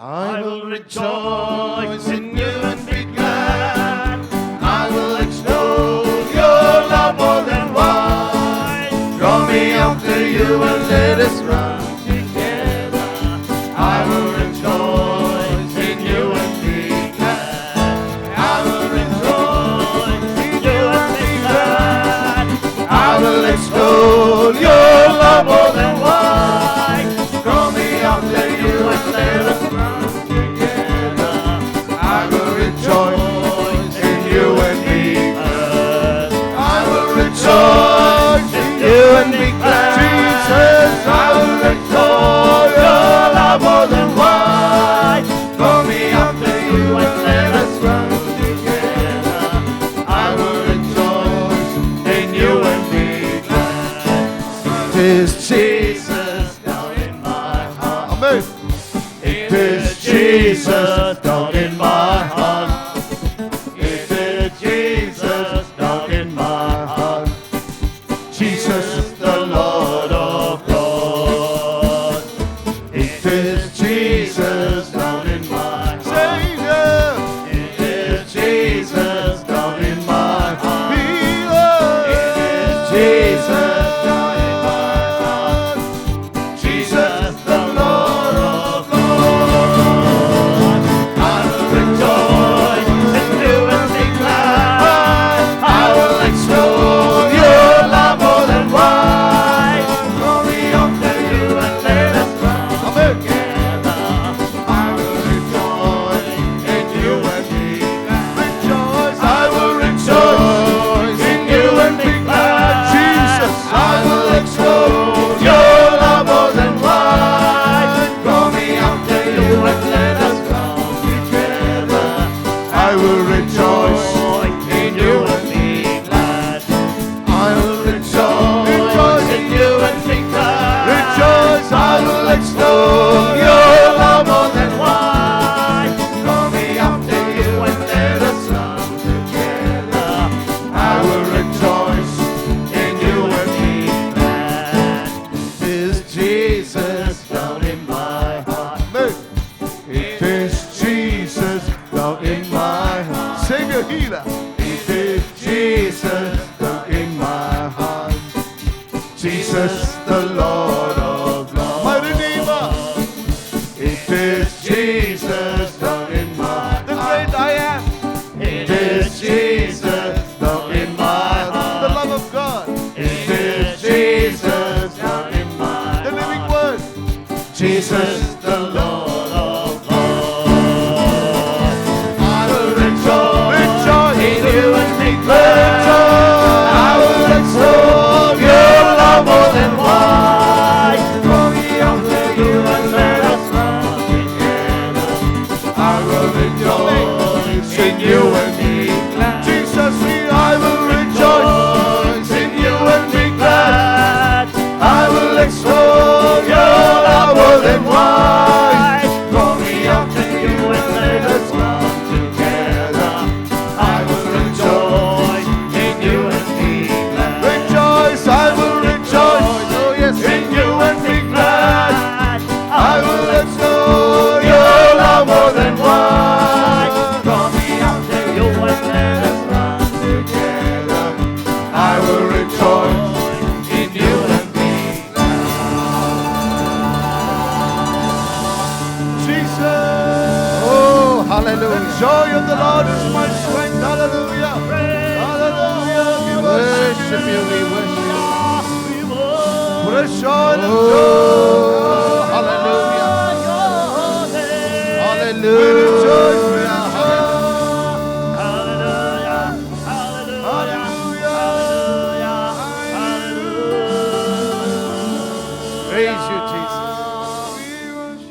I will rejoice in you and be glad. I will extol your love more than wine. Draw me after you and let us run together. I will rejoice in you and be glad. I will rejoice in you and be glad. I will extol your love more than wine. Draw me after you and let us run together. I will rejoice in you and be glad. I will rejoice in you and be glad. Jesus, I will extol your love more than wine. Draw me after you and let us run together. I will rejoice in you and be glad. It is Jesus down in my heart. Amen. It is Jesus down in my heart. It is Jesus down in my heart. Jesus, the Lord of God. It is Jesus down in my heart. Savior. It is Jesus down in my heart. Healer. It is Jesus down in my heart. Jesus, the Lord of God. I will rejoice in you and be glad. I will extol your love more than wine. Glory unto you and let us run together. I will rejoice in you and be glad. Rejoice, I will rejoice in you and be glad. Jesus, I will extol your love more than wine. Glory unto you and let us come together. I will rejoice in you and be glad. I will rejoice in you and be glad. Rejoice, I will extol your love more than wine. Glory after you and let us come together. I will rejoice in you and be glad. Is Jesus down in my heart? It is Jesus down in my heart. Savior, healer. It is Jesus down in my heart. Jesus, the Lord of Lords. My Redeemer. It is Jesus down in my heart. The great I am. It is Jesus down in my heart. The love of God. It is Jesus down in my heart. The living word. Jesus, the Lord of Lords. I will rejoice in you and be glad. I will extol your love more than wine. Glory unto you and let us run together. I will rejoice in you and be glad. Jesus, I will rejoice in you and be glad. I will extol your love more than wine. Glory unto you and let us run together. I will rejoice in you and be glad. Rejoice, I will rejoice, oh yes, in you and be glad. I will extol your love more than wine. Draw me unto you and let us run together. I will rejoice in you and be glad. Jesus. Oh, hallelujah. The joy of the Lord is my strength. Hallelujah. Hallelujah. We worship you. We worship you. Fresh oil and joy. Hallelujah. Hallelujah. We rejoice. We Praise you, Jesus.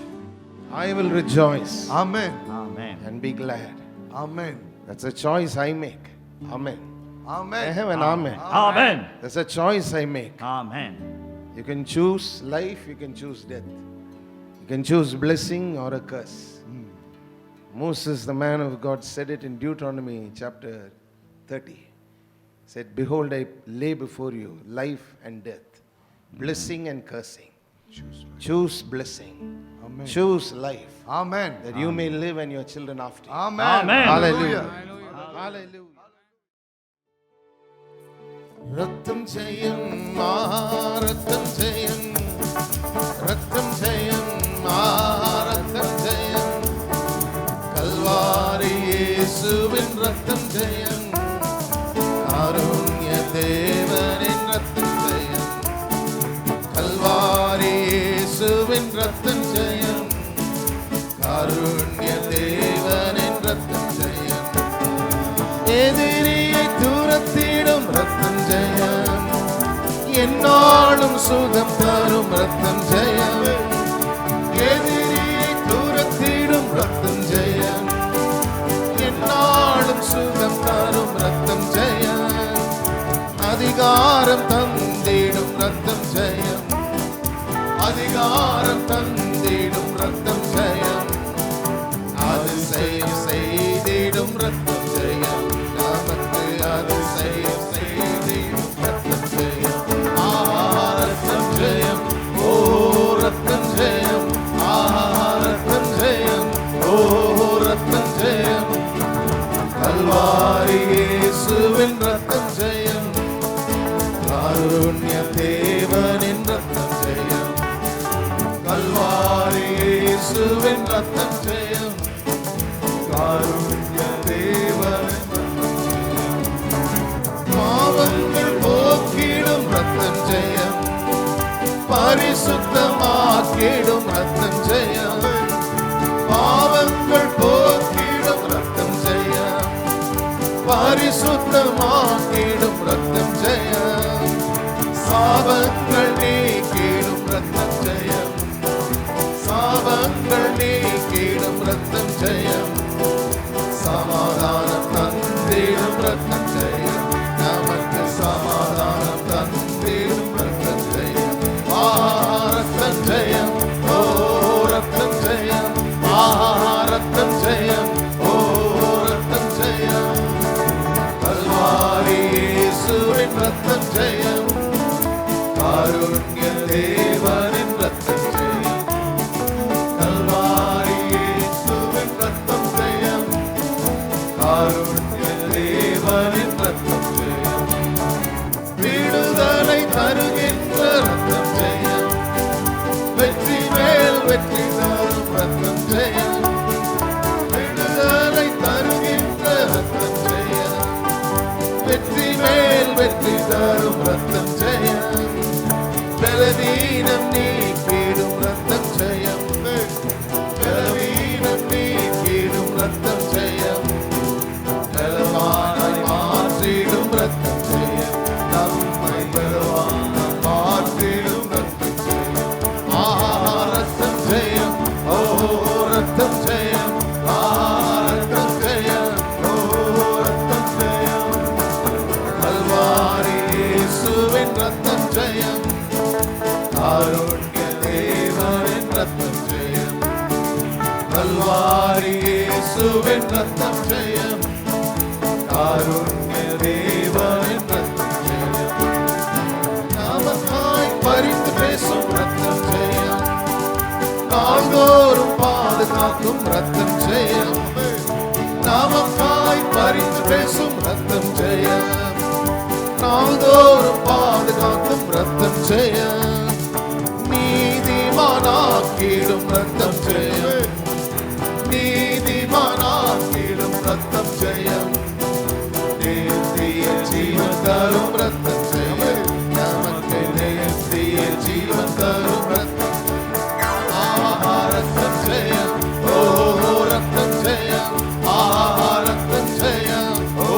I will rejoice. Amen. Amen. And be glad. Amen. That's a choice I make. Amen. I Amen. have an amen. Amen. That's a choice I make. Amen. You can choose life, you can choose death. You can choose blessing or a curse. Moses, the man of God, said it in Deuteronomy chapter 30. He said, behold, I lay before you life and death, blessing and cursing. Choose blessing. Amen. Choose life. Amen. That you may live and your children after you. Amen. Amen. Hallelujah. Hallelujah. ரத்தம் செய்யும் ரத்தம் செய்யும் ரத்தம் செய்யும் ரத்தம் செய்யும் கல்வாரி இயேசுவின் ரத்தம் செய்யும் காருண்ய தேவனின் ரத்தம் செய்யும் கல்வாரி இயேசுவின் ரத்தம் செய்யும் காருண்ய தேவனின் ரத்தம் செய்யும் எதிரியை தூரத்திடும் ரத்தம் ஜெயம் என்னாலும் சுகம் தரும் ரத்தம் ஜெயம் எதிரியை தூரத்திடும் ரத்தம் ஜெயம் என்னாலும் சுகம் தரும் ரத்தம் ஜெயம் அதிகாரம் தந்திடும் ரத்தம் ஜெயம் அதிகாரம் தந்திடும் ரத்தம் ஜெயம் அதிசயம் செய்திடும் ரத்தம் ஜெயம் நமக்கு அதிசயம் செய்திடும் ரத்தம் ஜெயம் ரத்தம் ஜெயம் ஓ ரத்தம் ஜெயம் ரத்தம் ஜெயம் ஓ ரத்தம் ஜெயம் கல்வாரி இயேசுவின் ரத்தம் ஜெயம் காருண்ய தேவனின் ரத்தம் ஜெயம் கல்வாரி இயேசுவின் ரத்தம் ஜெயம் காருண்ய தேவனின் பாவங்கள் போக்கிடும் ரத்தம் ஜெயம் பரிசுத்தமாக்கிடும் ரத்தம் ஜெயம் பாவங்கள் போக்கிடும் ரத்தம் ஜெயம் பரிசுத்தமாக்கிடும் ரத்தம் ஜெயம் சாபங்கள் நீக்கிடும் ரத்தம் ஜெயம் சாபங்கள் நீக்கிடும் ரத்தம் ஜெயம் சமாதானம் தந்திடும் ரத்தம் ஜெயம் நமக்கு சமாதானம் தந்திடும் ரத்தம் ஜெயம் ரத்தம் ஜெயம் ஓ ரத்தம் ஜெயம் ரத்தம் ஜெயம் ஓ ரத்தம் ஜெயம் கல்வாரி இயேசுவின் ரத்தம் ஜெயம் காருண்ய தேவனின் ரத்தம் ஜெயம் கல்வாரி இயேசுவின் ரத்தம் ஜெயம் காருண்ய தேவனின் ரத்தம் ஜெயம் விடுதலை தருகின்ற ரத்தம் ஜெயம் வெற்றி மேல் வெற்றி தரும் ரத்தம் ஜெயம் விடுதலை தருகின்ற ரத்தம் ஜெயம் வெற்றி மேல் வெற்றி தரும் ரத்தம் ஜெயம் பலவீனம் நீக்கிடும் ரத்தம் ஜெயம் பலவீனம் நீக்கிடும் ரத்தம் ஜெயம் பலவானாய் மாற்றிடும் ரத்தம் ஜெயம் நம்மை பலவானாய் மாற்றிடும் ரத்தம் ஜெயம் ரத்தம் ஜெயம் ஓ ரத்தம் ஜெயம் ரத்தம் ஜெயம் ஓ ரத்தம் ஜெயம் கல்வாரி இயேசுவின் ரத்தம் ஜெயம் காருண்ய தேவனின் ரத்தம் ஜெயம் கல்வாரி இயேசுவின் ரத்தம் ஜெயம் காருண்ய தேவனின் ரத்தம் ஜெயம் நமக்காய் பரிந்து பேசும் ரத்தம் ஜெயம் நாள்தோறும் பாதுகாக்கும் ரத்தம் ஜெயம் நமக்காய் பரிந்து பேசும் ரத்தம் ஜெயம் நாள்தோறும் பாதுகாக்கும் ரத்தம் ஜெயம் நீதிமானாக்கிடும் ரத்தம் ஜெயம் நீதிமானாக்கிடும் ரத்தம் ஜெயம் நித்திய ஜீவன் தரும் ரத்தம் ஜெயம் நமக்கு நித்திய ஜீவன் தரும் ரத்தம் ரத்தம் ஜெயம் ஓ ரத்தம் ஜெயம் ரத்தம் ஜெயம் ஓ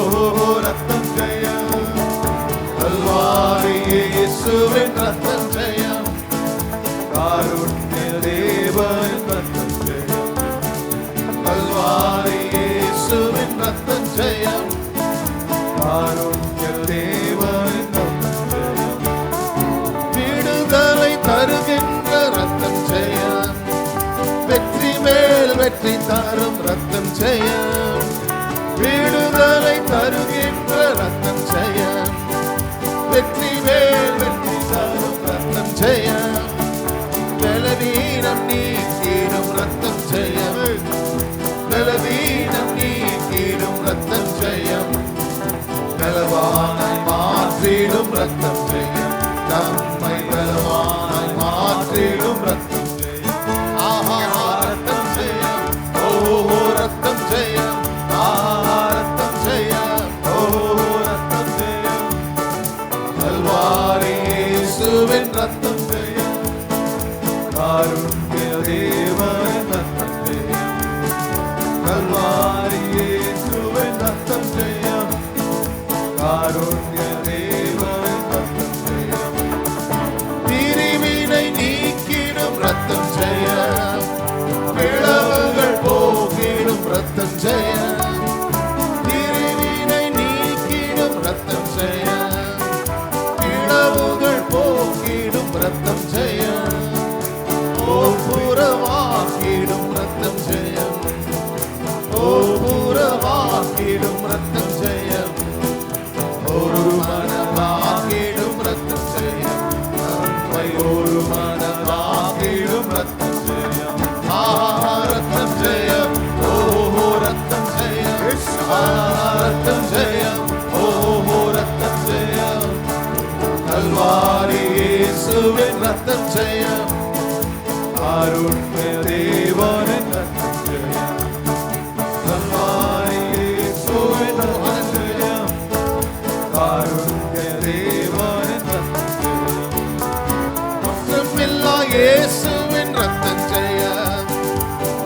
ரத்தம் ஜெயம் கல்வாரி இயேசுவின் ரத்தம் ஜெயம் காருண்ய தேவனின் ரத்தம் ஜெயம் கல்வாரி இயேசுவின் ரத்தம் ஜெயம் காருண்ய தேவனின் ரத்தம் ஜெயம் விடுதலை தருகின்ற ரத்தம் ஜெயம் வெற்றி மேல் வெற்றி தரும் ரத்தம் ஜெயம் விடுதலை தருகின்ற ரத்தம் ஜெயம் வெற்றி மேல் வெற்றி தரும் ரத்தம் ஜெயம் കാരുണ്യ ദേവൻ രക്തം ജയം കൽവാരി യേശുവിൻ രക്തം ജയം കാരുണ്യ ദേവൻ രക്തം ജയം തിരിവിனை നീക്കിடும் രക്തം ജയം പിളവുകൾ പോക്കിடும் രക്തം ജയം തിരിവിனை നീക്കിடும் രക്തം ജയം പിളവുകൾ പോക്കിடும் രക്തം ജയം ഓ പുറവാക്കിடும் രക്തം ജയം ഓ പുറവാക്കിடும் രക്തം ജയം ഒരു മനമാക്കിடும் രക്തം ജയം നമ്മை ഒരു മനമാക്കിடும் രക്തം ജയം രക്തം ജയം ഓ രക്തം ജയം രക്തം ജയം ഓ രക്തം ജയം കൽവാരി യേശുവിൻ രക്തം ജയം കാരുണ്യ ദേവൻ രക്തം ജയം കൽവാരി യേശുവിൻ രക്തം ജയം കാരുണ്യ ദേവൻ രക്തം ജയം കുറ്റമില്ല യേശുവിൻ രക്തം ജയം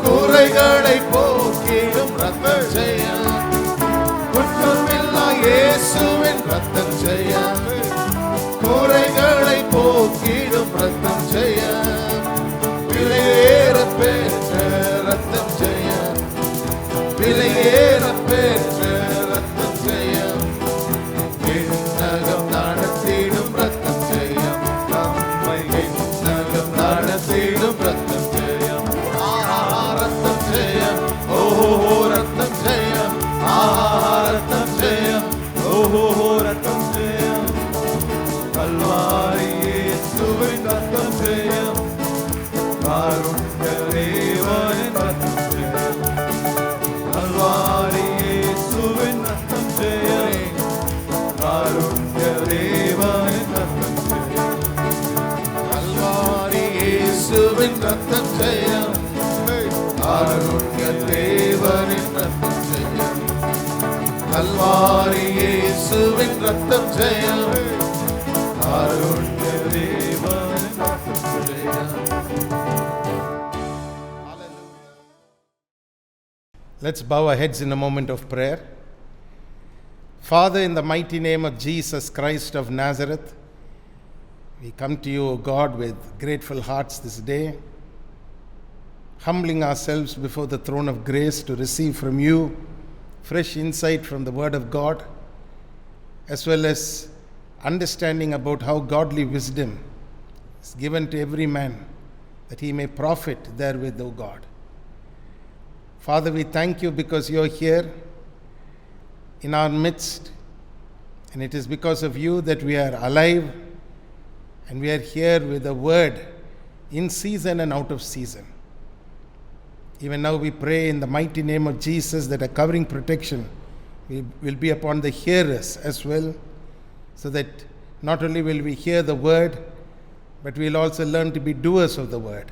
குறைகளை போக்கிடும் ரத்தம் ஜெயம் குற்றமில்லா இயேசுவின் ரத்தம் ஜெயம் குறைகளை போக்கிடும் ரத்தம் ஜெயம் விலையேற பெற்ற ரத்தம் ஜெயம் விலையேற பெற்ற ரத்தம் ஜெயம் விண்ணகம் நடத்திடும் ரத்தம் ஜெயம் நம்மை விண்ணகம் நடத்திடும் ரத்தம் ஜெயம் ரத்தம் ஜெயம் ஓஹோ ரத்தம் ஜெயம் ரத்தம் ஜெயம் ஓஹோ ரத்தம் ஜெயம் கல்வாரி இயேசுவின் ரத்தம் ஜெயம் காருண்ய தேவனின் ரத்தம் ஜெயம் கல்வாரி இயேசுவின் ரத்தம் ஜெயம் காருண்ய தேவனின் ரத்தம் ஜெயம் கல்வாரி இயேசுவின் ரத்தம் ஜெயம் காருண்ய தேவனின் ரத்தம் ஜெயம் கல்வாரி இயேசுவின் ரத்தம் ஜெயம் காருண்ய தேவனின் ரத்தம் ஜெயம். Let's bow our heads in a moment of prayer. Father, in the mighty name of Jesus Christ of Nazareth, we come to you, O God, with grateful hearts this day, humbling ourselves before the throne of grace to receive from you fresh insight from the Word of God, as well as understanding about how godly wisdom is given to every man, that he may profit therewith, O God. Father, we thank you because you are here in our midst, and it is because of you that we are alive, and we are here with a word in season and out of season. Even now we pray in the mighty name of Jesus that a covering protection will be upon the hearers as well, so that not only will we hear the word, but we will also learn to be doers of the word.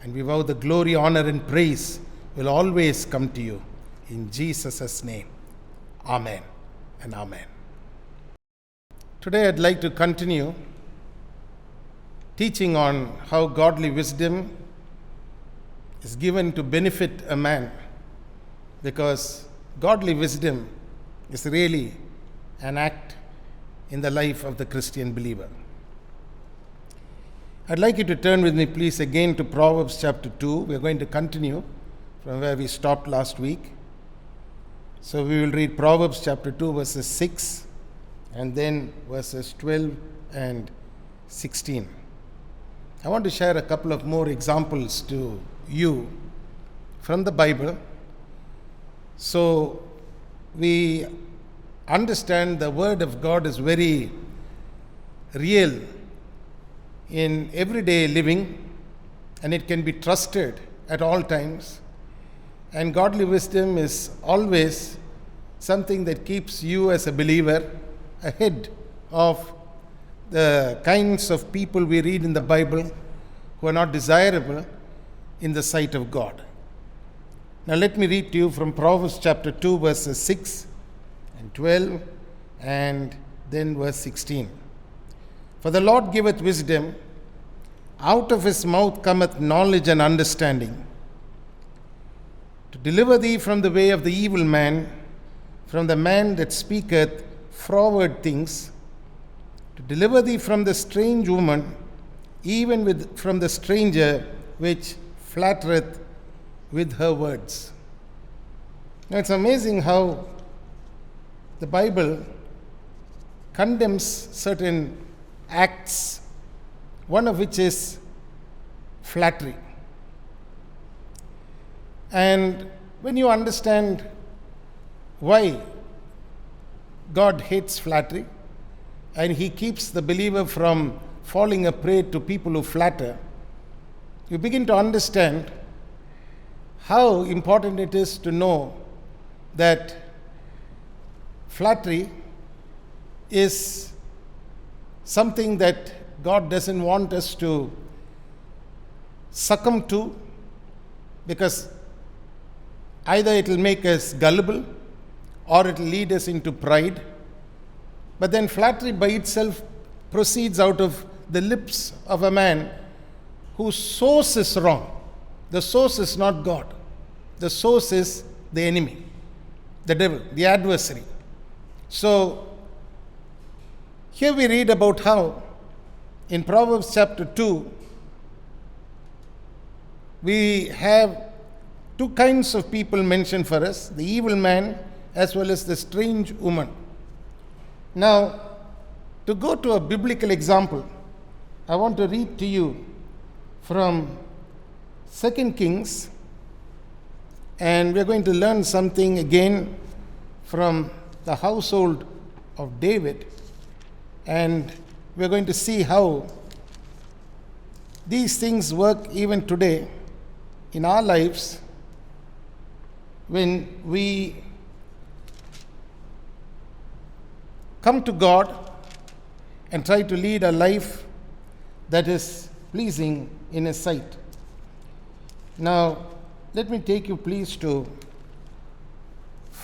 And we vow the glory, honor, and praise will always come to you. In Jesus' name, amen and amen. Today I'd like to continue teaching on how godly wisdom is given to benefit a man, because godly wisdom is really an act in the life of the Christian believer. I'd like you to turn with me, please, again to Proverbs chapter 2. We're going to continue from where we stopped last week. So we will read Proverbs chapter 2, verses 6, and then verses 12 and 16. I want to share a couple of more examples to you from the Bible, so we understand the Word of God is very real in everyday living, and it can be trusted at all times. And godly wisdom is always something that keeps you as a believer ahead of the kinds of people we read in the Bible who are not desirable in the sight of God. Now let me read to you from Proverbs chapter 2, verses 6 and 12, and then verse 16. For the Lord giveth wisdom, out of his mouth cometh knowledge and understanding, to deliver thee from the way of the evil man, from the man that speaketh froward things, to deliver thee from the strange woman, even from the stranger which flattereth with her words. Now it's amazing how the Bible condemns certain acts, one of which is flattery. And when you understand why God hates flattery and he keeps the believer from falling a prey to people who flatter, you begin to understand how important it is to know that flattery is something that God doesn't want us to succumb to, because either it will make us gullible or it will lead us into pride. But then flattery by itself proceeds out of the lips of a man whose source is wrong. The source is not God. The source is the enemy, the devil, the adversary. So, here we read about how in Proverbs chapter 2, we have two kinds of people mentioned for us, the evil man as well as the strange woman. Now, to go to a biblical example, I want to read to you from 2 Kings, and we're going to learn something again from the household of David, and we're going to see how these things work even today in our lives when we come to God and try to lead a life that is pleasing in His sight. Now, let me take you please to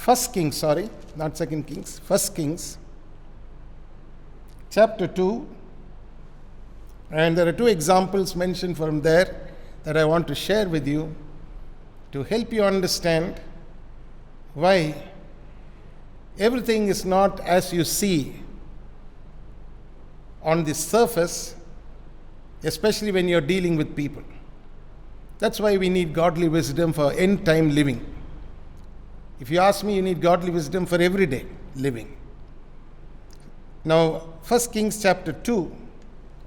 1 Kings, chapter 2. And there are two examples mentioned from there that I want to share with you to help you understand why everything is not as you see on the surface, especially when you're dealing with people. That's why we need godly wisdom for end time living. If you ask me, you need godly wisdom for everyday living. Now, 1 Kings chapter 2,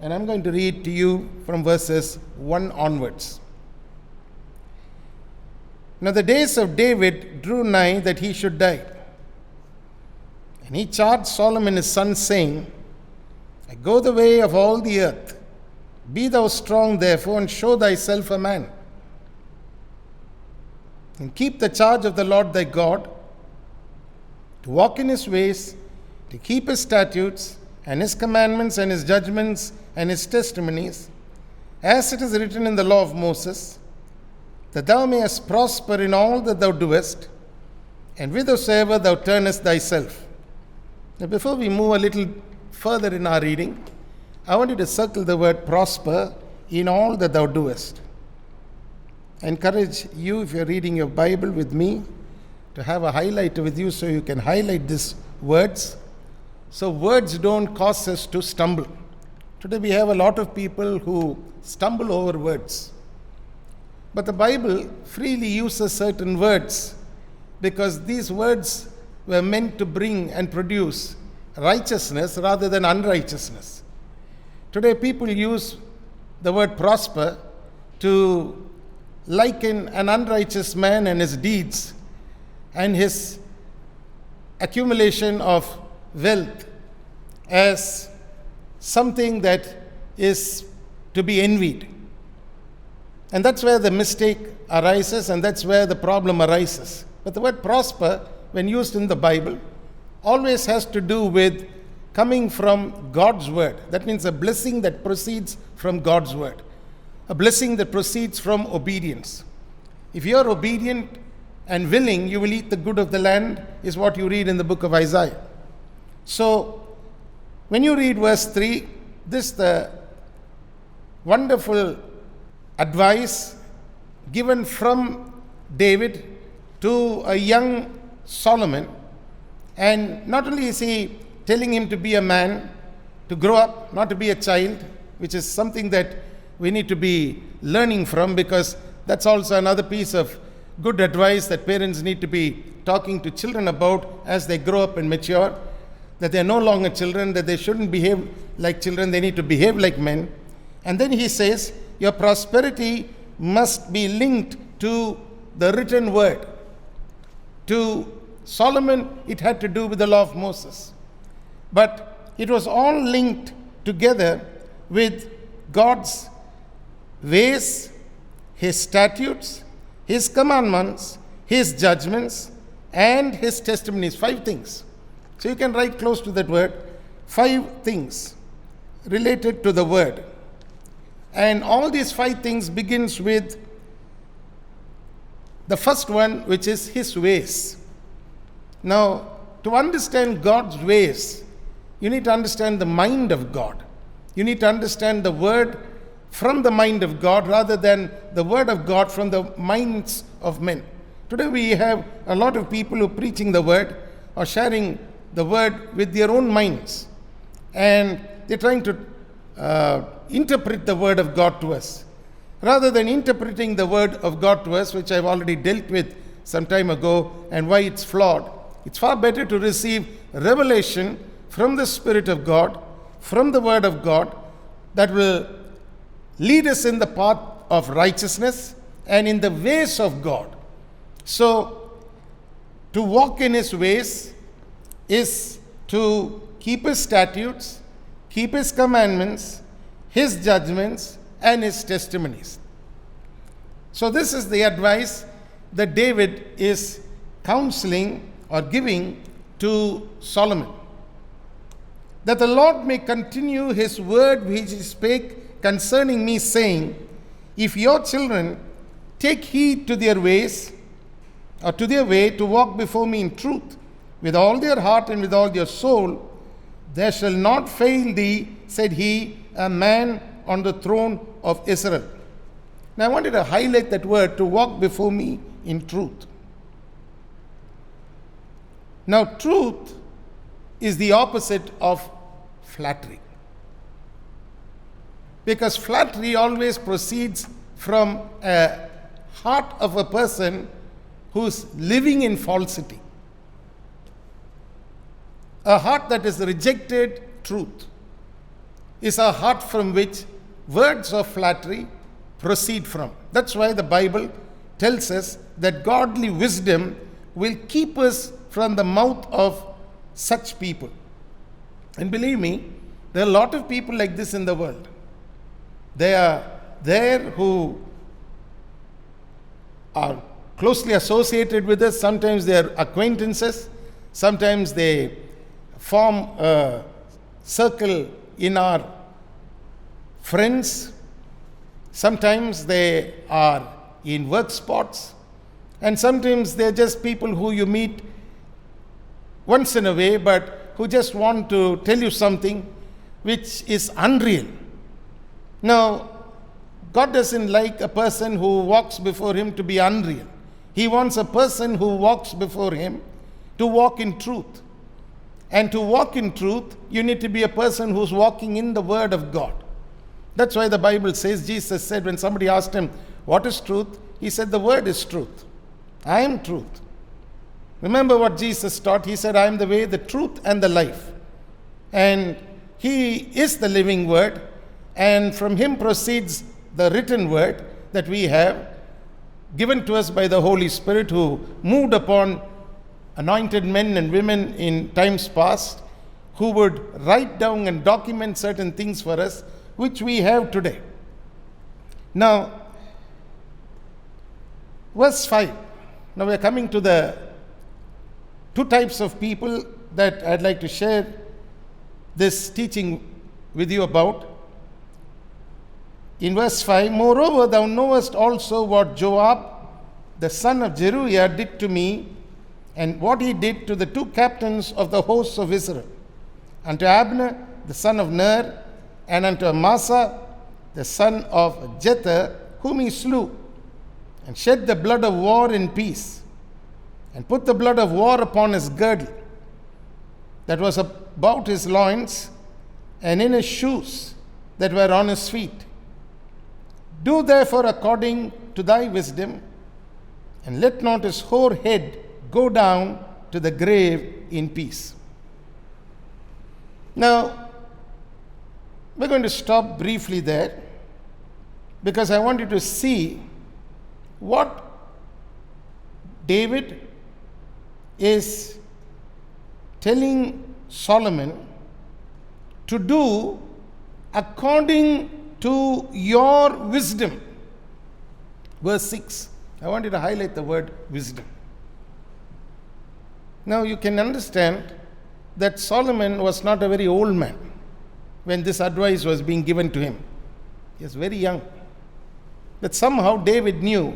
and I'm going to read to you from verses 1 onwards. Now the days of David drew nigh that he should die. And he charged Solomon his son, saying, I go the way of all the earth. Be thou strong therefore, and show thyself a man. And keep the charge of the Lord thy God, to walk in his ways, to keep his statutes, and his commandments, and his judgments, and his testimonies, as it is written in the law of Moses, that thou mayest prosper in all that thou doest, and whithersoever thou turnest thyself. Now, before we move a little further in our reading, I want you to circle the word prosper in all that thou doest. I encourage you, if you're reading your Bible with me, to have a highlighter with you so you can highlight these words, so words don't cause us to stumble. Today we have a lot of people who stumble over words. But the Bible freely uses certain words because these words were meant to bring and produce righteousness rather than unrighteousness. Today people use the word prosper to liken an unrighteous man and his deeds and his accumulation of wealth as something that is to be envied. And that's where the mistake arises, and that's where the problem arises. But the word prosper, when used in the Bible, always has to do with coming from God's word. That means a blessing that proceeds from God's word, a blessing that proceeds from obedience. If you are obedient and willing, you will eat the good of the land, is what you read in the book of Isaiah. So, when you read verse 3, this the wonderful advice given from David to a young Solomon. And not only is he telling him to be a man, to grow up, not to be a child, which is something that we need to be learning from, because that's also another piece of good advice that parents need to be talking to children about as they grow up and mature, that they are no longer children, that they shouldn't behave like children, they need to behave like men. And then he says, your prosperity must be linked to the written word. To Solomon, it had to do with the law of Moses. But it was all linked together with God's ways, his statutes, his commandments, his judgments, and his testimonies. 5 things. So you can write close to that word. 5 things related to the word. And all these 5 things begins with the first one, which is his ways. Now, to understand God's ways, you need to understand the mind of God. You need to understand the word from the mind of God rather than the word of God from the minds of men. Today we have a lot of people who are preaching the word or sharing the word with their own minds. And they're trying to interpret the word of God to us. Rather than interpreting the word of God to us, which I've already dealt with some time ago, and why it's flawed, it's far better to receive revelation from the Spirit of God, from the word of God, that will lead us in the path of righteousness and in the ways of God. So, to walk in his ways is to keep his statutes, keep his commandments, his judgments, and his testimonies. So this is the advice that David is counseling or giving to Solomon. That the Lord may continue his word which he spake concerning me, saying, if your children take heed to their ways, or to their way, to walk before me in truth, with all their heart and with all their soul, there shall not fail thee, said he, a man on the throne of Israel. Now I wanted to highlight that word, to walk before me in truth. Now truth is the opposite of flattery. Because flattery always proceeds from a heart of a person who's living in falsity. A heart that has rejected truth is a heart from which words of flattery proceed from. That's why the Bible tells us that godly wisdom will keep us from the mouth of such people. And believe me, there are a lot of people like this in the world. They are there who are closely associated with us. Sometimes they are acquaintances. Sometimes they form a circle in our friends. Sometimes they are in work spots. And sometimes they're just people who you meet once in a way, but who just want to tell you something which is unreal. Now, God doesn't like a person who walks before him to be unreal. He wants a person who walks before him to walk in truth. And to walk in truth, you need to be a person who's walking in the Word of God. That's why the Bible says, Jesus said, when somebody asked him, what is truth? He said, the Word is truth. I am truth. Remember what Jesus taught? He said, I am the way, the truth, and the life. And he is the living Word. And from him proceeds the written Word that we have, given to us by the Holy Spirit, who moved upon anointed men and women in times past, who would write down and document certain things for us, which we have today. Now, verse 5. Now we are coming to the 2 types of people that I'd like to share this teaching with you about. In verse 5, moreover, thou knowest also what Joab, the son of Zeruiah, did to me, and what he did to the 2 captains of the hosts of Israel, unto Abner, the son of Ner, and unto Amasa, the son of Jether, whom he slew, and shed the blood of war in peace, and put the blood of war upon his girdle that was about his loins, and in his shoes that were on his feet. Do therefore according to thy wisdom, and let not his hoar head go down to the grave in peace. Now, we're going to stop briefly there, because I want you to see what David is telling Solomon to do according to your wisdom. Verse 6. I want you to highlight the word wisdom. Now you can understand that Solomon was not a very old man when this advice was being given to him. He was very young. But somehow David knew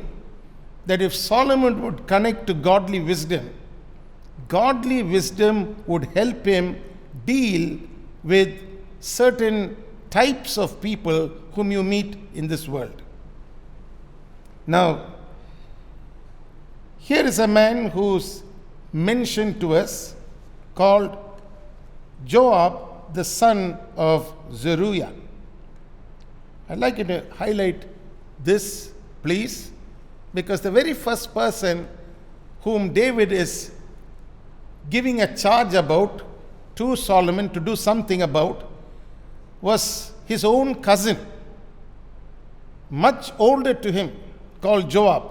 that if Solomon would connect to godly wisdom would help him deal with certain types of people whom you meet in this world. Now, here is a man who's mentioned to us called Joab, the son of Zeruiah. I'd like you to highlight this, please, because the very first person whom David is giving a charge about to Solomon to do something about was his own cousin, much older to him, called Joab,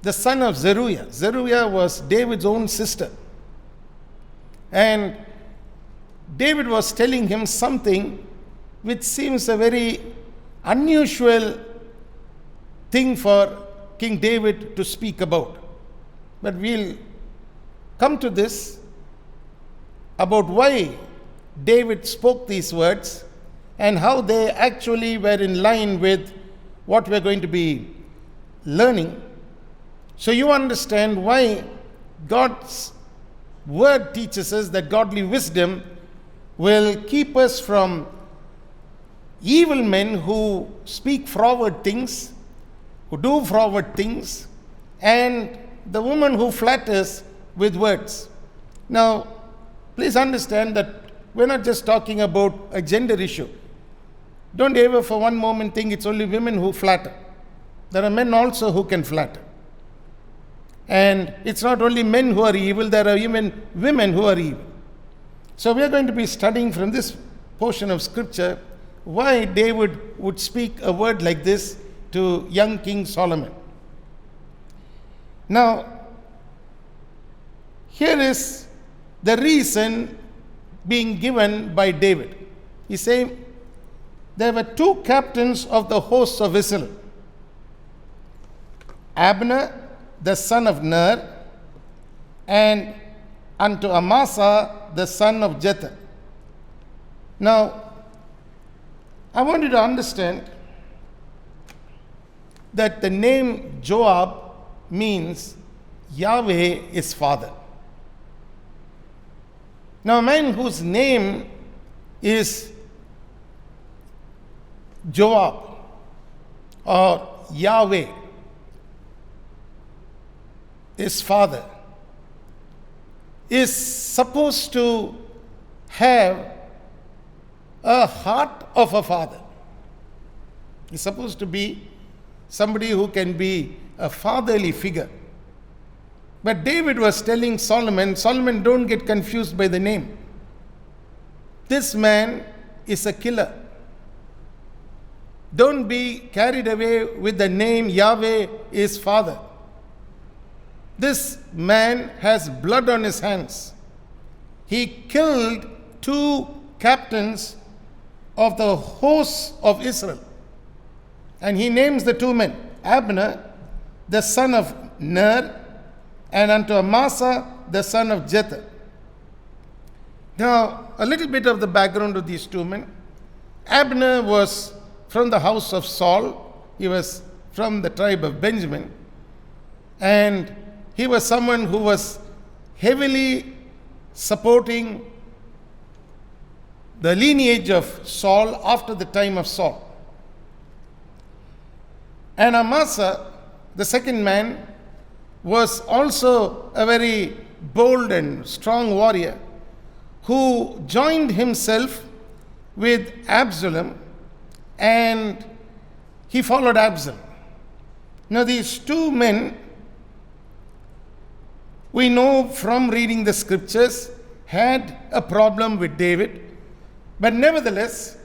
the son of Zeruiah. Zeruiah was David's own sister. And David was telling him something which seems a very unusual thing for King David to speak about. But we'll come to this about why David spoke these words and how they actually were in line with what we're going to be learning. So you understand why God's word teaches us that godly wisdom will keep us from evil men who speak forward things, who do forward things, and the woman who flatters with words. Now, please understand that we're not just talking about a gender issue. Don't ever for one moment think it's only women who flatter. There are men also who can flatter. And it's not only men who are evil, there are even women who are evil. So we are going to be studying from this portion of scripture why David would speak a word like this to young King Solomon. Now, here is the reason being given by David. He said, there were two captains of the hosts of Israel, Abner, the son of Ner, and unto Amasa, the son of Jether. Now, I want you to understand that the name Joab means Yahweh is father. Now, a man whose name is Joab or Yahweh, his father, is supposed to have a heart of a father. He's supposed to be somebody who can be a fatherly figure. But David was telling Solomon, don't get confused by the name. This man is a killer. Don't be carried away with the name Yahweh is father. This man has blood on his hands. He killed two captains of the hosts of Israel. And he names the two men, Abner, the son of Ner, and unto Amasa, the son of Jether. Now, a little bit of the background of these two men. Abner was from the house of Saul. He was from the tribe of Benjamin. And he was someone who was heavily supporting the lineage of Saul after the time of Saul. And Amasa, the second man, was also a very bold and strong warrior who joined himself with Absalom, and he followed Absalom. Now, these two men, we know from reading the scriptures, had a problem with David, but nevertheless,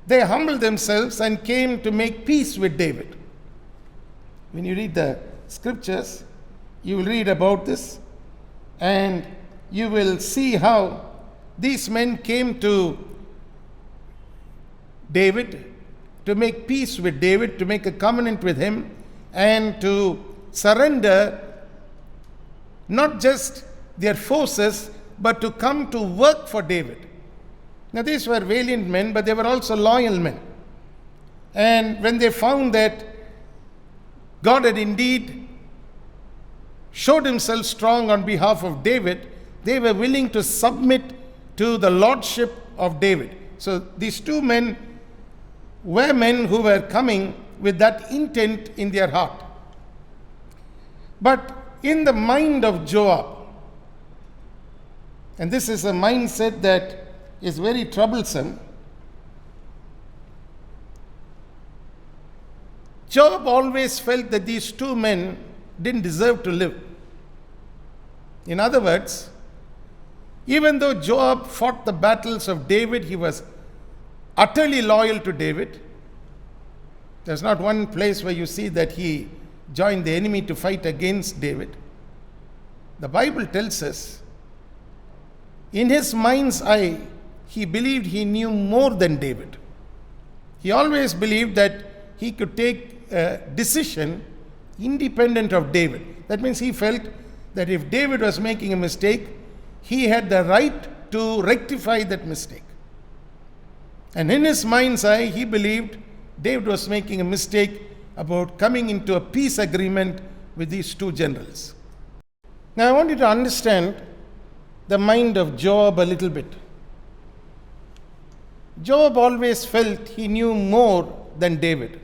they humbled themselves and came to make peace with David. When you read the scriptures, you will read about this, and you will see how these men came to David to make peace with David, to make a covenant with him, and to surrender not just their forces, but to come to work for David. Now, these were valiant men, but they were also loyal men. And when they found that God had indeed showed himself strong on behalf of David, they were willing to submit to the lordship of David. So these two men were men who were coming with that intent in their heart. But in the mind of Joab, and this is a mindset that is very troublesome, Joab always felt that these two men didn't deserve to live. In other words, even though Joab fought the battles of David, he was utterly loyal to David. There's not one place where you see that he joined the enemy to fight against David. The Bible tells us, in his mind's eye, he believed he knew more than David. He always believed that he could take a decision independent of David. That means he felt that if David was making a mistake, he had the right to rectify that mistake. And in his mind's eye, he believed David was making a mistake about coming into a peace agreement with these two generals. Now, I want you to understand the mind of Joab a little bit. Joab always felt he knew more than David.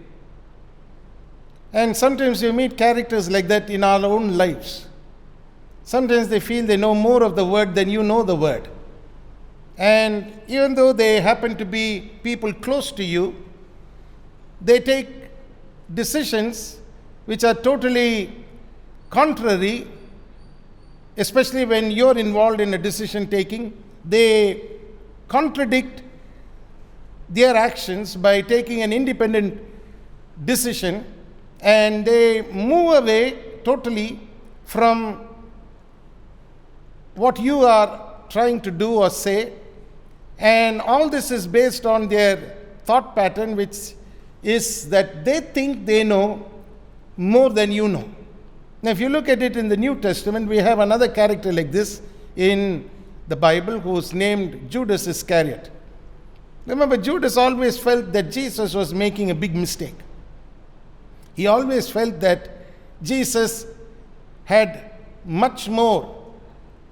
And sometimes you meet characters like that in our own lives. Sometimes they feel they know more of the word than you know the word. And even though they happen to be people close to you, they take decisions which are totally contrary, especially when you're involved in a decision taking. They contradict their actions by taking an independent decision, and they move away totally from what you are trying to do or say. And all this is based on their thought pattern, which is that they think they know more than you know. Now, if you look at it in the New Testament, we have another character like this in the Bible who's named Judas Iscariot. Remember, Judas always felt that Jesus was making a big mistake. He always felt that Jesus had much more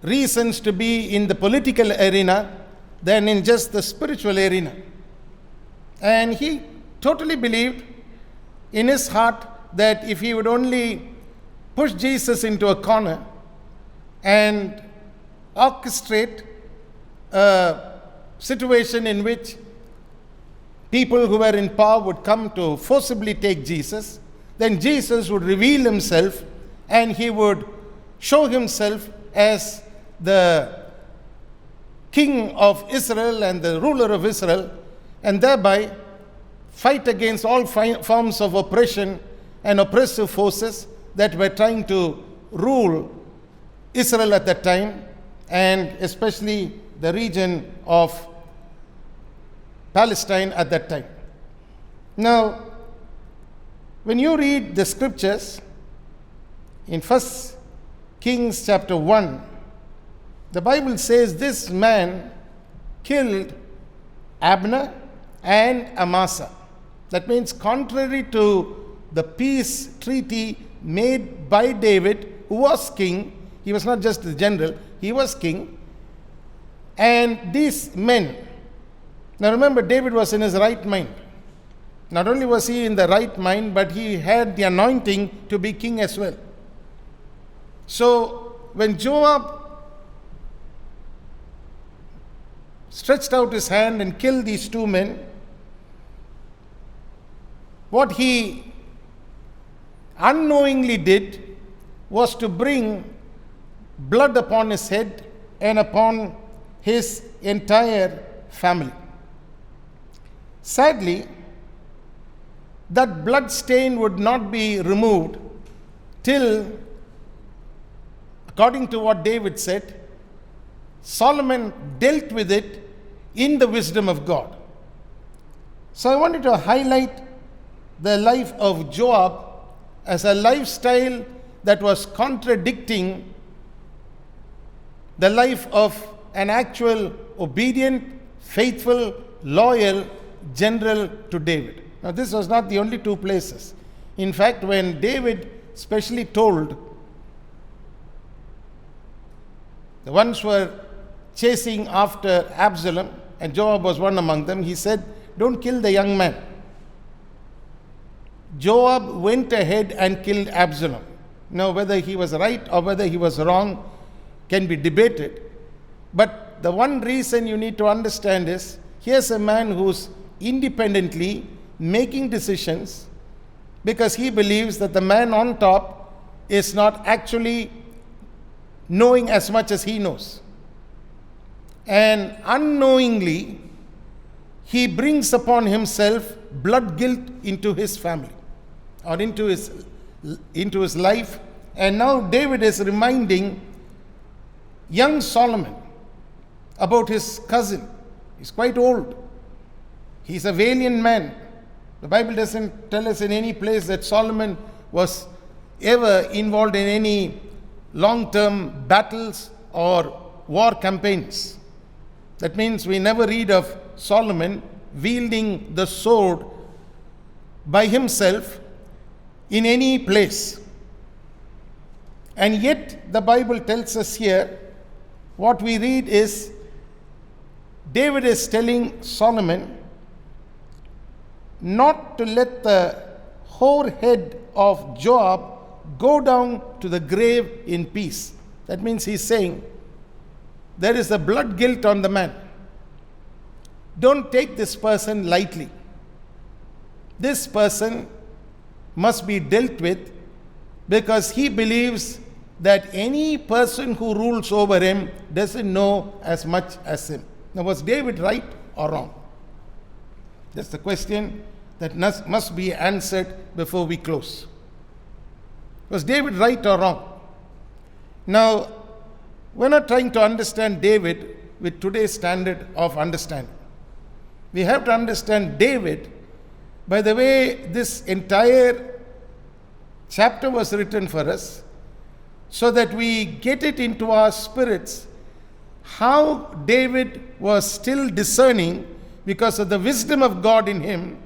reasons to be in the political arena than in just the spiritual arena. And he totally believed in his heart that if he would only push Jesus into a corner and orchestrate a situation in which people who were in power would come to forcibly take Jesus, then Jesus would reveal himself and he would show himself as the king of Israel and the ruler of Israel, and thereby fight against all forms of oppression and oppressive forces that were trying to rule Israel at that time, and especially the region of Palestine at that time. Now, when you read the scriptures in 1 Kings chapter 1, the Bible says this man killed Abner and Amasa. That means contrary to the peace treaty made by David, who was king. He was not just the general, he was king. And these men, now remember, David was in his right mind. Not only was he in the right mind, but he had the anointing to be king as well. So when Joab stretched out his hand and killed these two men, what he unknowingly did was to bring blood upon his head and upon his entire family. Sadly, that blood stain would not be removed till, according to what David said, Solomon dealt with it in the wisdom of God. So I wanted to highlight the life of Joab as a lifestyle that was contradicting the life of an actual obedient, faithful, loyal general to David. Now, this was not the only two places. In fact, when David specially told the ones who were chasing after Absalom, and Joab was one among them, he said, "Don't kill the young man." Joab went ahead and killed Absalom. Now, whether he was right or whether he was wrong can be debated. But the one reason you need to understand is, here's a man who's independently making decisions because he believes that the man on top is not actually knowing as much as he knows. And unknowingly, he brings upon himself blood guilt into his family or into his life. And now David is reminding young Solomon about his cousin. He's quite old. He's a valiant man. The Bible doesn't tell us in any place that Solomon was ever involved in any long-term battles or war campaigns. That means we never read of Solomon wielding the sword by himself in any place. And yet the Bible tells us here, what we read is, David is telling Solomon not to let the hoar head of Joab go down to the grave in peace. That means he's saying, there is a blood guilt on the man. Don't take this person lightly. This person must be dealt with because he believes that any person who rules over him doesn't know as much as him. Now, was David right or wrong? That's the question that must be answered before we close. Was David right or wrong? Now, we're not trying to understand David with today's standard of understanding. We have to understand David by the way this entire chapter was written for us, so that we get it into our spirits how David was still discerning, because of the wisdom of God in him,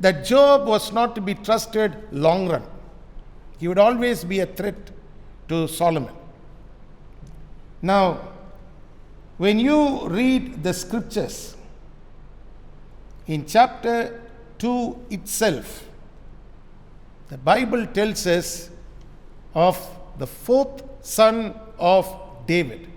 that Joab was not to be trusted long run. He would always be a threat to Solomon. Now, when you read the scriptures, in chapter 2 itself, the Bible tells us of the fourth son of David.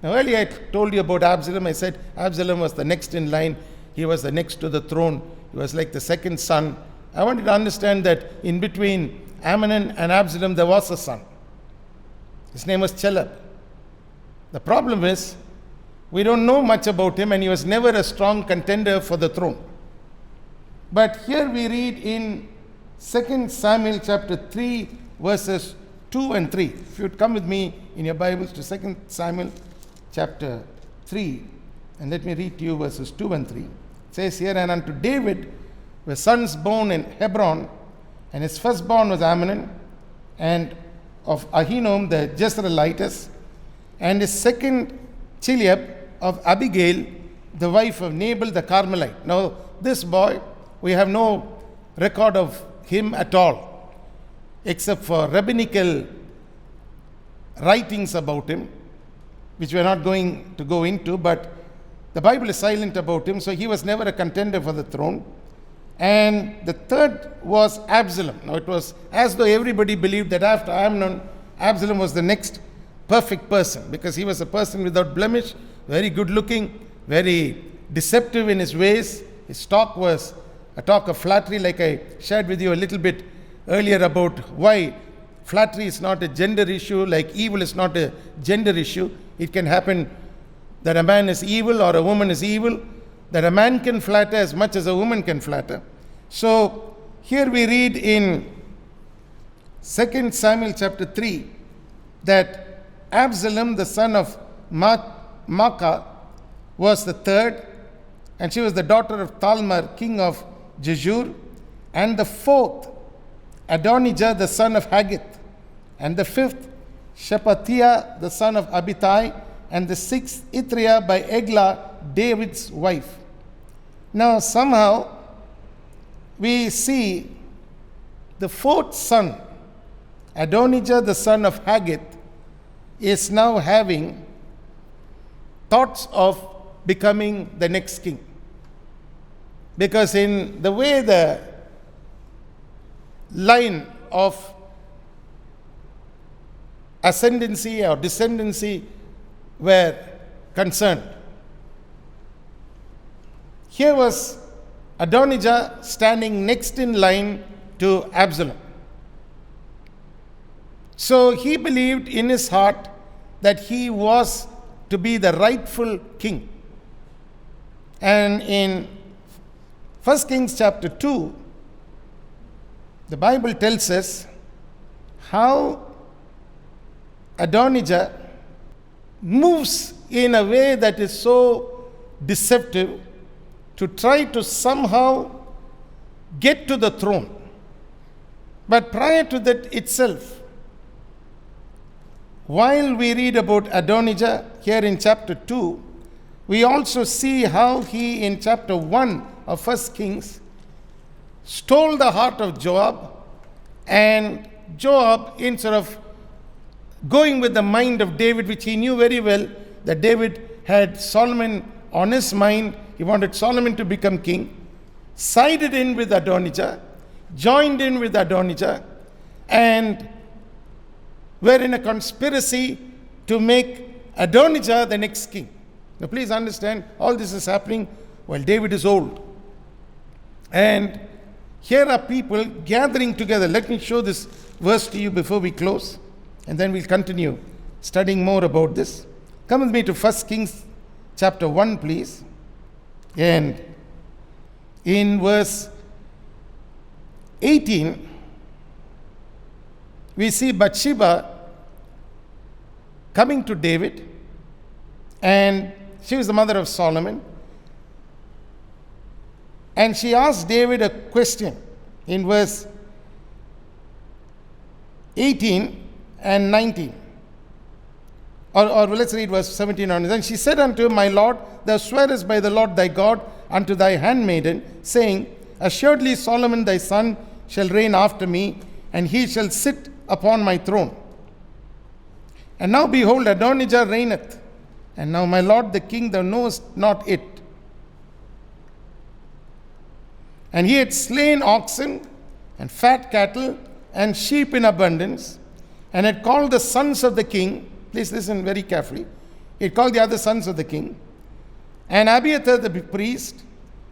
Now, earlier I told you about Absalom. I said Absalom was the next in line. He was the next to the throne. He was like the second son. I want you to understand that in between Amnon and Absalom, there was a son. His name was Chelub. The problem is, we don't know much about him, and he was never a strong contender for the throne. But here we read in 2 Samuel chapter 3, verses 2 and 3. If you'd come with me in your Bibles to 2 Samuel chapter 3, and let me read to you verses 2 and 3. It says here, "And unto David were sons born in Hebron, and his firstborn was Amnon, and of Ahinoam the Jezreelitess, and his second Chileab of Abigail, the wife of Nabal the Carmelite." Now, this boy, we have no record of him at all, except for rabbinical writings about him, which we are not going to go into, but the Bible is silent about him, so he was never a contender for the throne. And the third was Absalom. Now it was as though everybody believed that after Amnon, Absalom was the next perfect person, because he was a person without blemish, very good looking, very deceptive in his ways. His talk was a talk of flattery, like I shared with you a little bit earlier about why flattery is not a gender issue, like evil is not a gender issue. It can happen that a man is evil or a woman is evil, that a man can flatter as much as a woman can flatter. So here we read in 2 Samuel chapter 3 that Absalom, the son of Maacah, was the third, and she was the daughter of Talmar, king of Jeshur, and the fourth, Adonijah, the son of Haggith, and the fifth, Shephatiah, the son of Abitai, and the sixth, Ithriah by Eglah, David's wife. Now somehow we see the fourth son, Adonijah, the son of Haggith, is now having thoughts of becoming the next king. Because in the way the line of ascendancy or descendancy were concerned, here was Adonijah standing next in line to Absalom. So he believed in his heart that he was to be the rightful king. And in 1 Kings chapter 2, the Bible tells us how Adonijah moves in a way that is so deceptive to try to somehow get to the throne. But prior to that itself, while we read about Adonijah here in chapter 2, we also see how he in chapter 1 of 1 Kings stole the heart of Joab, and Joab, instead of going with the mind of David, which he knew very well that David had Solomon on his mind, he wanted Solomon to become king, sided in with Adonijah, joined in with Adonijah, and were in a conspiracy to make Adonijah the next king. Now please understand, all this is happening while David is old. And here are people gathering together. Let me show this verse to you before we close, and then we'll continue studying more about this. Come with me to 1 Kings chapter 1, please. And in verse 18, we see Bathsheba coming to David, and she was the mother of Solomon. And she asked David a question in verse 18 and 19. Or let's read verse 17 on. Then she said unto him, My Lord, thou swearest by the Lord thy God unto thy handmaiden, saying, Assuredly Solomon thy son shall reign after me, and he shall sit upon my throne. And now behold, Adonijah reigneth. And now, my lord the king, thou knowest not it. And he had slain oxen and fat cattle and sheep in abundance, and had called the sons of the king. Please listen very carefully. He had called the other sons of the king, and Abiathar the priest,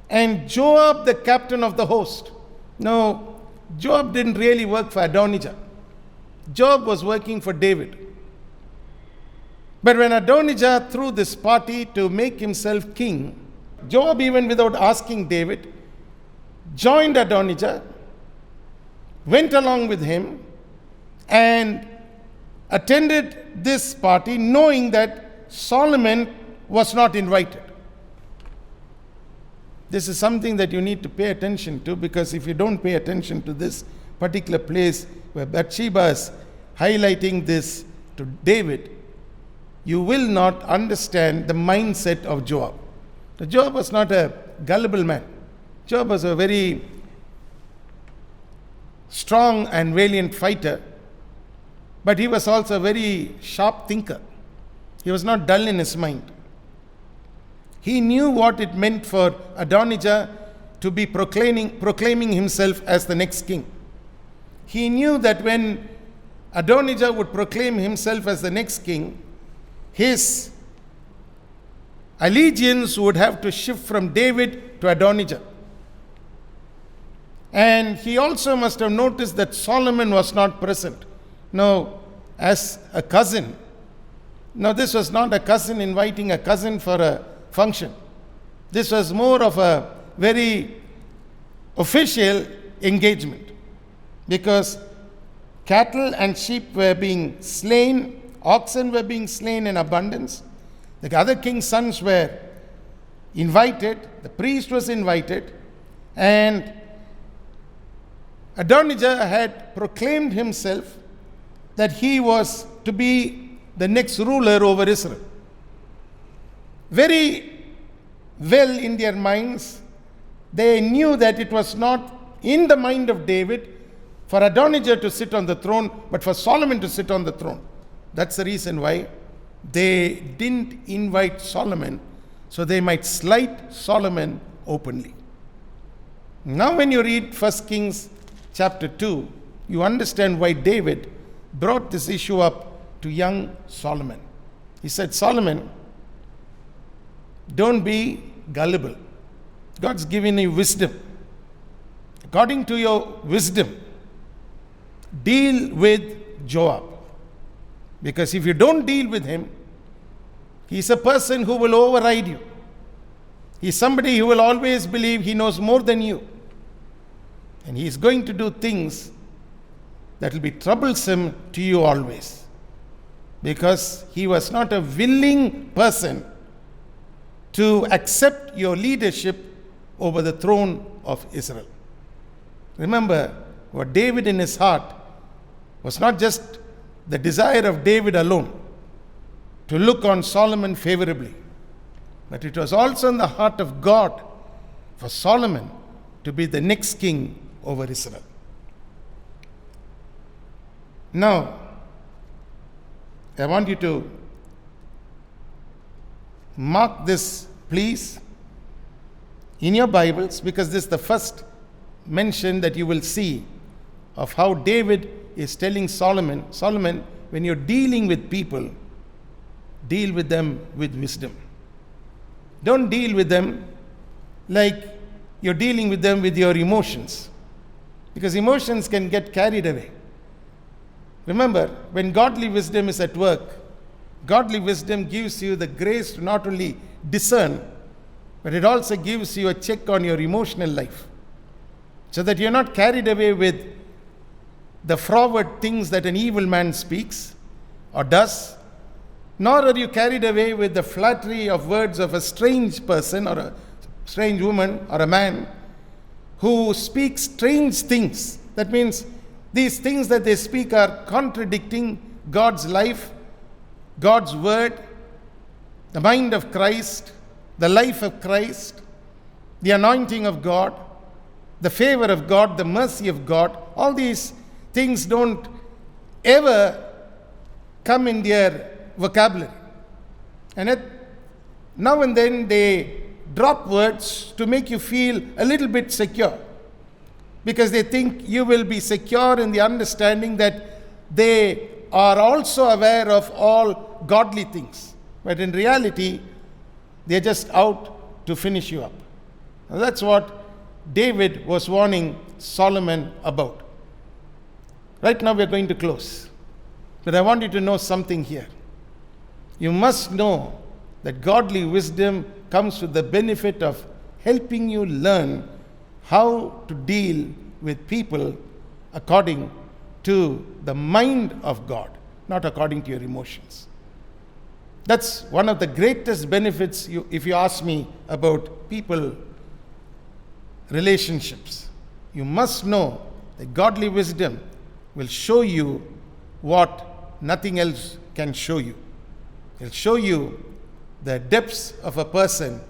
and Joab the captain of the host. Now, Joab didn't really work for Adonijah. Joab was working for David. But when Adonijah threw this party to make himself king, Joab, even without asking David, joined Adonijah, went along with him, and attended this party knowing that Solomon was not invited. This is something that you need to pay attention to, because if you don't pay attention to this particular place where Bathsheba is highlighting this to David, you will not understand the mindset of Joab. So Joab was not a gullible man. Joab was a very strong and valiant fighter, but he was also a very sharp thinker. He was not dull in his mind. He knew what it meant for Adonijah to be proclaiming himself as the next king. He knew that when Adonijah would proclaim himself as the next king, his allegiance would have to shift from David to Adonijah. And he also must have noticed that Solomon was not present. Now, as a cousin, now this was not a cousin inviting a cousin for a function. This was more of a very official engagement, because cattle and sheep were being slain, oxen were being slain in abundance. The other king's sons were invited, the priest was invited, and Adonijah had proclaimed himself that he was to be the next ruler over Israel. Very well in their minds, they knew that it was not in the mind of David for Adonijah to sit on the throne, but for Solomon to sit on the throne. That's the reason why they didn't invite Solomon, so they might slight Solomon openly. Now when you read 1 Kings chapter 2, you understand why David brought this issue up to young Solomon. He said, Solomon, don't be gullible. God's given you wisdom. According to your wisdom, deal with Joab. Because if you don't deal with him, he's a person who will override you. He's somebody who will always believe he knows more than you. And he's going to do things that will be troublesome to you always. Because he was not a willing person to accept your leadership over the throne of Israel. Remember, what David in his heart was not just the desire of David alone to look on Solomon favorably, but it was also in the heart of God for Solomon to be the next king over Israel. Now, I want you to mark this, please, in your Bibles, because this is the first mention that you will see of how David is telling Solomon, Solomon, when you're dealing with people, deal with them with wisdom. Don't deal with them like you're dealing with them with your emotions, because emotions can get carried away. Remember, when godly wisdom is at work, godly wisdom gives you the grace to not only discern, but it also gives you a check on your emotional life, so that you're not carried away with the froward things that an evil man speaks or does, nor are you carried away with the flattery of words of a strange person or a strange woman or a man who speaks strange things. That means these things that they speak are contradicting God's life, God's word, the mind of Christ, the life of Christ, the anointing of God, the favor of God, the mercy of God. All these things don't ever come in their vocabulary. And yet, now and then they drop words to make you feel a little bit secure, because they think you will be secure in the understanding that they are also aware of all godly things. But in reality, they're just out to finish you up. Now that's what David was warning Solomon about. Right now we're going to close. But I want you to know something here. You must know that godly wisdom comes with the benefit of helping you learn how to deal with people according to the mind of God, not according to your emotions. That's one of the greatest benefits, if you ask me, about people relationships. You must know that godly wisdom will show you what nothing else can show you. It will show you the depths of a person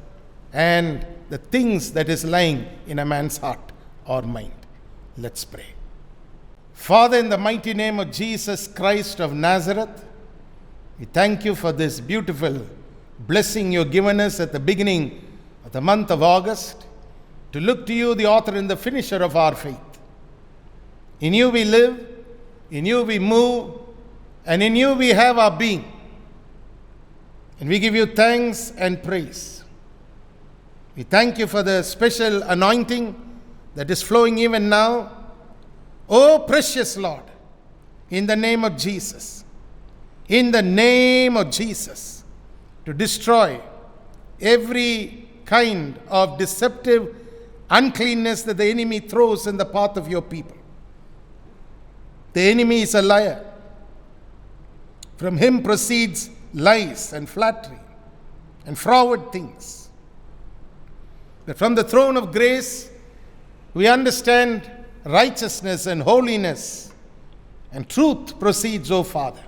and the things that is lying in a man's heart or mind. Let's pray. Father, in the mighty name of Jesus Christ of Nazareth, we thank you for this beautiful blessing you've given us at the beginning of the month of August to look to you, the author and the finisher of our faith. In you we live, in you we move, and in you we have our being. And we give you thanks and praise. We thank you for the special anointing that is flowing even now. Oh, precious Lord, in the name of Jesus, in the name of Jesus, to destroy every kind of deceptive uncleanness that the enemy throws in the path of your people. The enemy is a liar. From him proceeds lies and flattery and froward things. But from the throne of grace, we understand righteousness and holiness and truth proceeds, O Father.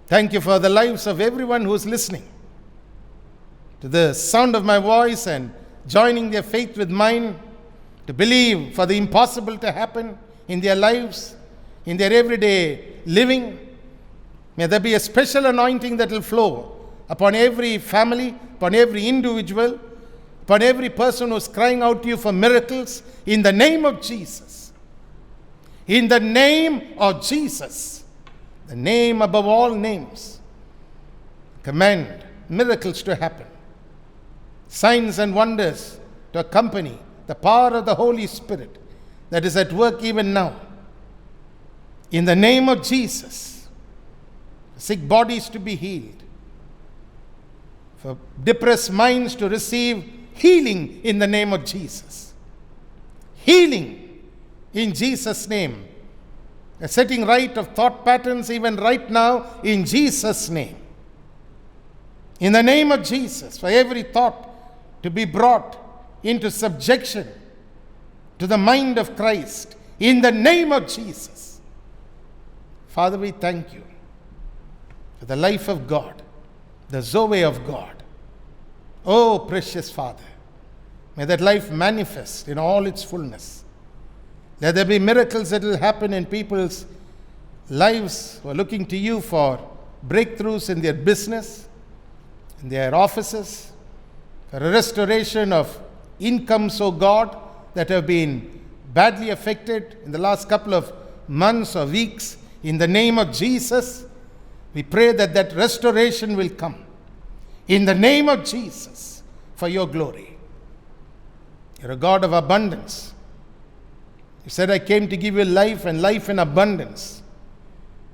Thank you for the lives of everyone who is listening to the sound of my voice and joining their faith with mine to believe for the impossible to happen in their lives, in their everyday living. May there be a special anointing that will flow upon every family, upon every individual, upon every person who is crying out to you for miracles in the name of Jesus. In the name of Jesus, the name above all names. Command miracles to happen, signs and wonders to accompany the power of the Holy Spirit that is at work even now. In the name of Jesus, sick bodies to be healed, for depressed minds to receive healing in the name of Jesus. Healing in Jesus' name. A setting right of thought patterns even right now in Jesus' name. In the name of Jesus, for every thought to be brought into subjection to the mind of Christ. In the name of Jesus. Father, we thank you for the life of God, the Zoe of God. Oh, precious Father, may that life manifest in all its fullness. Let there be miracles that will happen in people's lives who are looking to you for breakthroughs in their business, in their offices, for a restoration of incomes, oh God, that have been badly affected in the last couple of months or weeks. In the name of Jesus, we pray that that restoration will come. In the name of Jesus, for your glory. You're a God of abundance. You said, I came to give you life and life in abundance.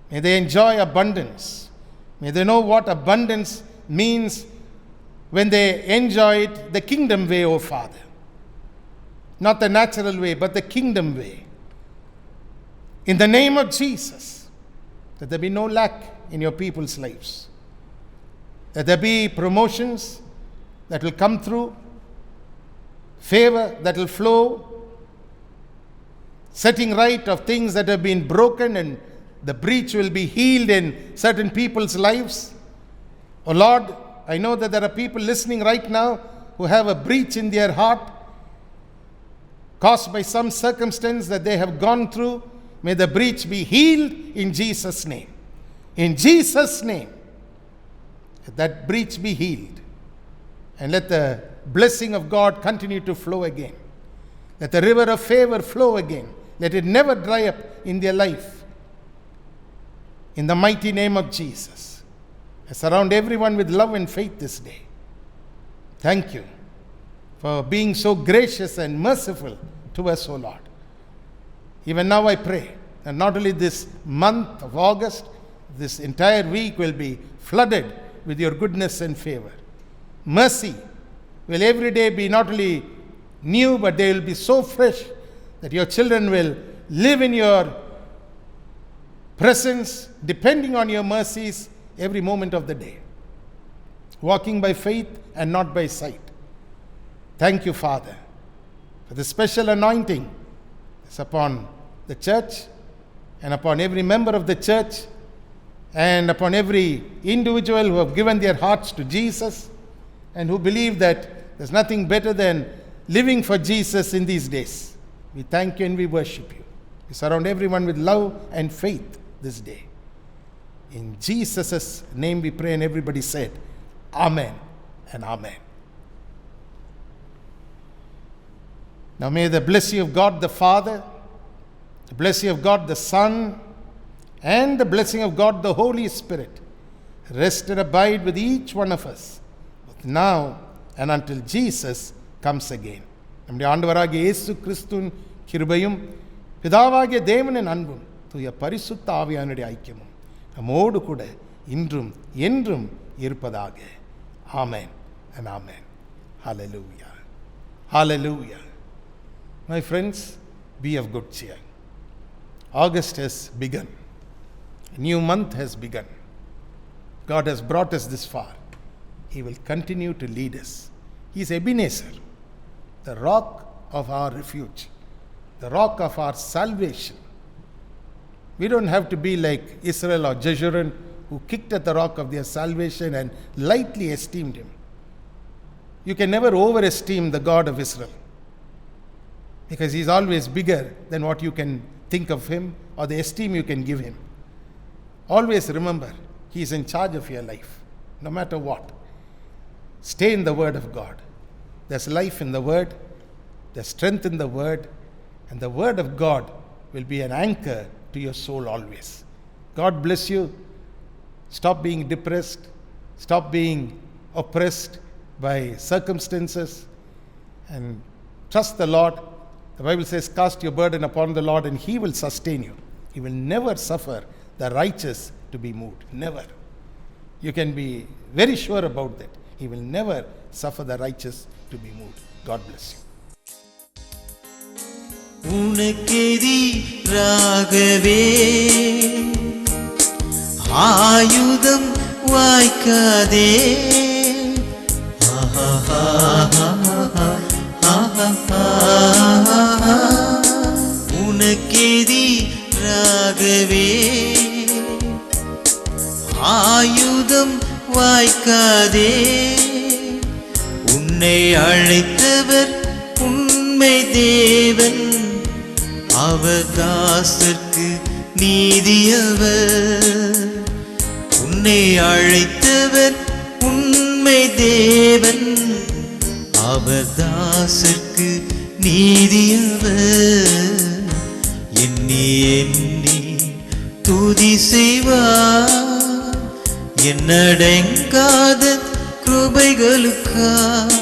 May they enjoy abundance. May they know what abundance means when they enjoy it the kingdom way, O Father. Not the natural way, but the kingdom way. In the name of Jesus, that there be no lack in your people's lives. That there be promotions that will come through, favor that will flow, setting right of things that have been broken, and the breach will be healed in certain people's lives. Oh Lord, I know that there are people listening right now who have a breach in their heart caused by some circumstance that they have gone through. May the breach be healed in Jesus' name. In Jesus' name, let that breach be healed. And let the blessing of God continue to flow again. Let the river of favor flow again. Let it never dry up in their life. In the mighty name of Jesus, I surround everyone with love and faith this day. Thank you for being so gracious and merciful to us, O Lord. Even now I pray that not only this month of August, this entire week will be flooded with your goodness and favor. Mercy will every day be not only new, but they will be so fresh that your children will live in your presence, depending on your mercies every moment of the day. Walking by faith and not by sight. Thank you, Father, for the special anointing that's upon the church and upon every member of the church and upon every individual who have given their hearts to Jesus and who believe that there's nothing better than living for Jesus in these days. We thank you and we worship you. We surround everyone with love and faith this day. In Jesus' name we pray, and everybody said, Amen and Amen. Now may the blessing of God the Father, the blessing of God the Son, and the blessing of God the Holy Spirit rest and abide with each one of us, both now and until Jesus comes again. நம்முடைய ஆண்டவராகிய இயேசு கிறிஸ்துவின் கிருபையும் பிதாவாகிய தேவனின் அன்பும் தூய பரிசுத்த ஆவியானுடைய ஐக்கியமும் நம்மோடு கூட இன்றும் என்றும் இருப்பதாக. ஆமென் and amen. Hallelujah. Hallelujah. My friends, be of good cheer. August has begun. A new month has begun. God has brought us this far. He will continue to lead us. He is Ebenezer, the rock of our refuge, the rock of our salvation. We don't have to be like Israel or Jeshurun, who kicked at the rock of their salvation and lightly esteemed him. You can never overesteem the God of Israel, because he is always bigger than what you can think of him or the esteem you can give him. Always remember, he is in charge of your life, no matter what. Stay in the Word of God. There's life in the Word, there's strength in the Word, and the Word of God will be an anchor to your soul always. God bless you. Stop being depressed. Stop being oppressed by circumstances, and trust the Lord. The Bible says, cast your burden upon the Lord and he will sustain you. He will never suffer the righteous to be moved. Never. You can be very sure about that. He will never suffer the righteous to be moved. God bless you. உனக்கெதிராகவே ஆயுதம் வாய்க்காதே. உனக்கெதிராகவே ஆயுதம் வாய்க்காதே. உன்னை அழைத்தவர் உண்மை தேவன், அவர் தாசர்க்கு நீதியவர். உன்னை அழைத்தவர் உண்மை தேவன், அவர் தாசர்க்கு நீதியவர். எண்ணி எண்ணி துதி செய்வார், என்னடங்காத கிருபைகளுக்காய்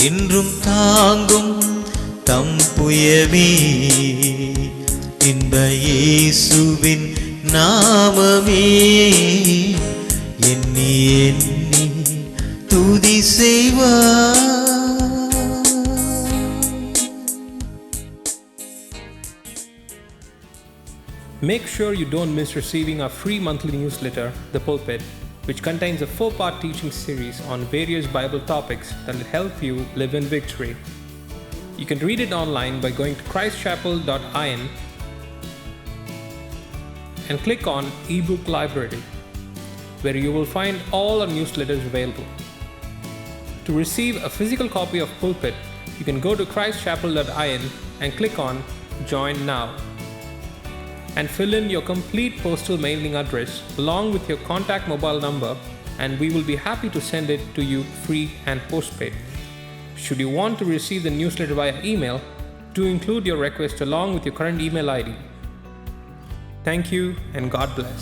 என்றும் தாங்கும் தம் புயமே. இன்ப இயேசுவின் நாமமே எண்ணி எண்ணி துதி செய்வார். Make sure you don't miss receiving our free monthly newsletter, The Pulpit, which contains a 4-part teaching series on various Bible topics that will help you live in victory. You can read it online by going to christchapel.in and click on eBook Library, where you will find all our newsletters available. To receive a physical copy of Pulpit, you can go to christchapel.in and click on Join Now, and fill in your complete postal mailing address along with your contact mobile number, and we will be happy to send it to you free and postpaid. Should you want to receive the newsletter via email, do include your request along with your current email ID. Thank you and God bless.